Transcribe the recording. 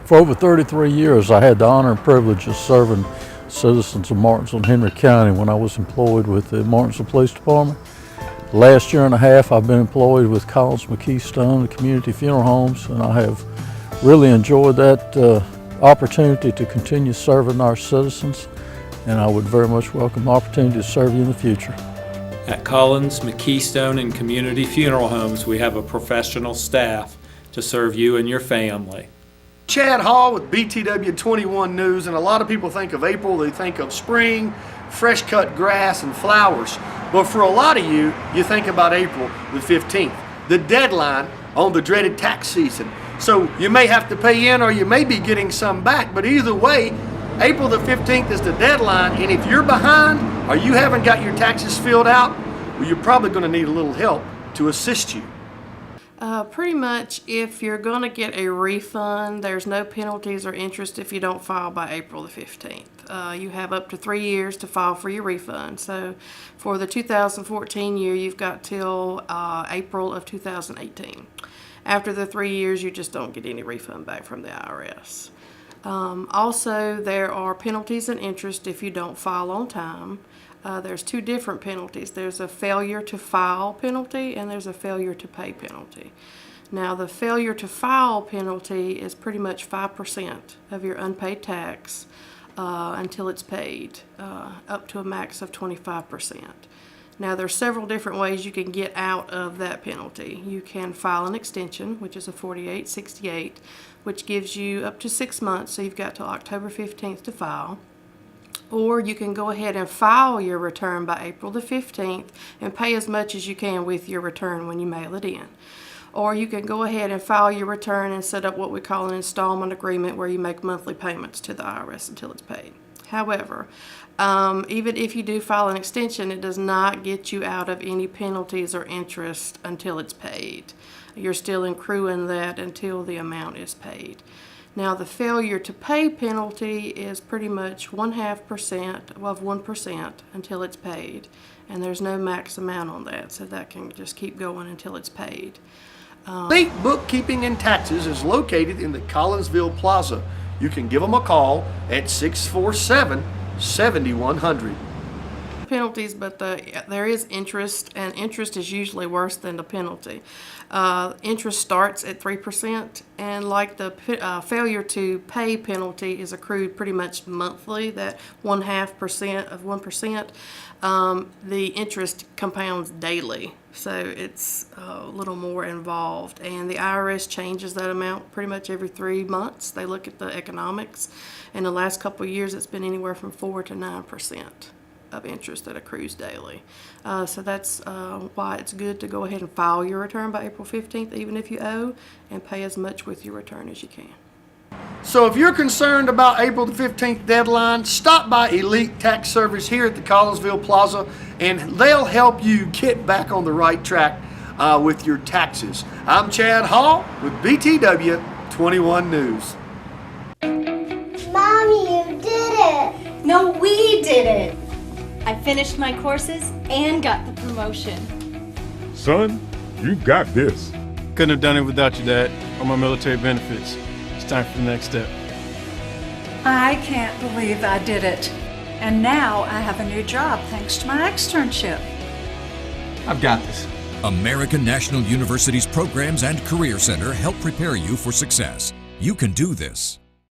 For over 33 years, I had the honor and privilege of serving citizens of Martinsville and Henry County when I was employed with the Martinsville Police Department. The last year and a half, I've been employed with Collins McKeystone, the community funeral homes, and I have really enjoyed that opportunity to continue serving our citizens, and I would very much welcome the opportunity to serve you in the future. At Collins, McKeystone, and Community Funeral Homes, we have a professional staff to serve you and your family. Chad Hall with BTW 21 News, and a lot of people think of April, they think of spring, fresh cut grass and flowers. But for a lot of you, you think about April the 15th, the deadline on the dreaded tax season. So you may have to pay in or you may be getting some back, but either way, April the 15th is the deadline, and if you're behind or you haven't got your taxes filled out, well, you're probably going to need a little help to assist you. Pretty much, if you're going to get a refund, there's no penalties or interest if you don't file by April the 15th. You have up to 3 years to file for your refund. So for the 2014 year, you've got till April of 2018. After the 3 years, you just don't get any refund back from the IRS. Also, there are penalties and interest if you don't file on time. There's two different penalties. There's a failure to file penalty and there's a failure to pay penalty. Now, the failure to file penalty is pretty much 5% of your unpaid tax until it's paid, up to a max of 25%. Now, there's several different ways you can get out of that penalty. You can file an extension, which is a 4868, which gives you up to 6 months, so you've got till October 15th to file. Or you can go ahead and file your return by April the 15th and pay as much as you can with your return when you mail it in. Or you can go ahead and file your return and set up what we call an installment agreement where you make monthly payments to the IRS until it's paid. However, even if you do file an extension, it does not get you out of any penalties or interest until it's paid. You're still accruing that until the amount is paid. Now, the failure to pay penalty is pretty much 0.5% of 1% until it's paid, and there's no max amount on that, so that can just keep going until it's paid. State Bookkeeping and Taxes is located in the Collinsville Plaza. You can give them a call at 647-7100. Penalties, but there is interest, and interest is usually worse than the penalty. Interest starts at 3%, and like the failure to pay penalty is accrued pretty much monthly, that 0.5% of 1%. The interest compounds daily, so it's a little more involved, and the IRS changes that amount pretty much every 3 months. They look at the economics. In the last couple of years, it's been anywhere from 4 to 9% of interest that accrues daily. So that's why it's good to go ahead and file your return by April 15th, even if you owe, and pay as much with your return as you can. So if you're concerned about April the 15th deadline, stop by Elite Tax Service here at the Collinsville Plaza, and they'll help you get back on the right track with your taxes. I'm Chad Hall with BTW 21 News. Mommy, you did it! No, we did it! I finished my courses and got the promotion. Son, you got this. Couldn't have done it without you, Dad, or my military benefits. It's time for the next step. I can't believe I did it. And now I have a new job thanks to my externship. I've got this. American National University's Programs and Career Center help prepare you for success. You can do this.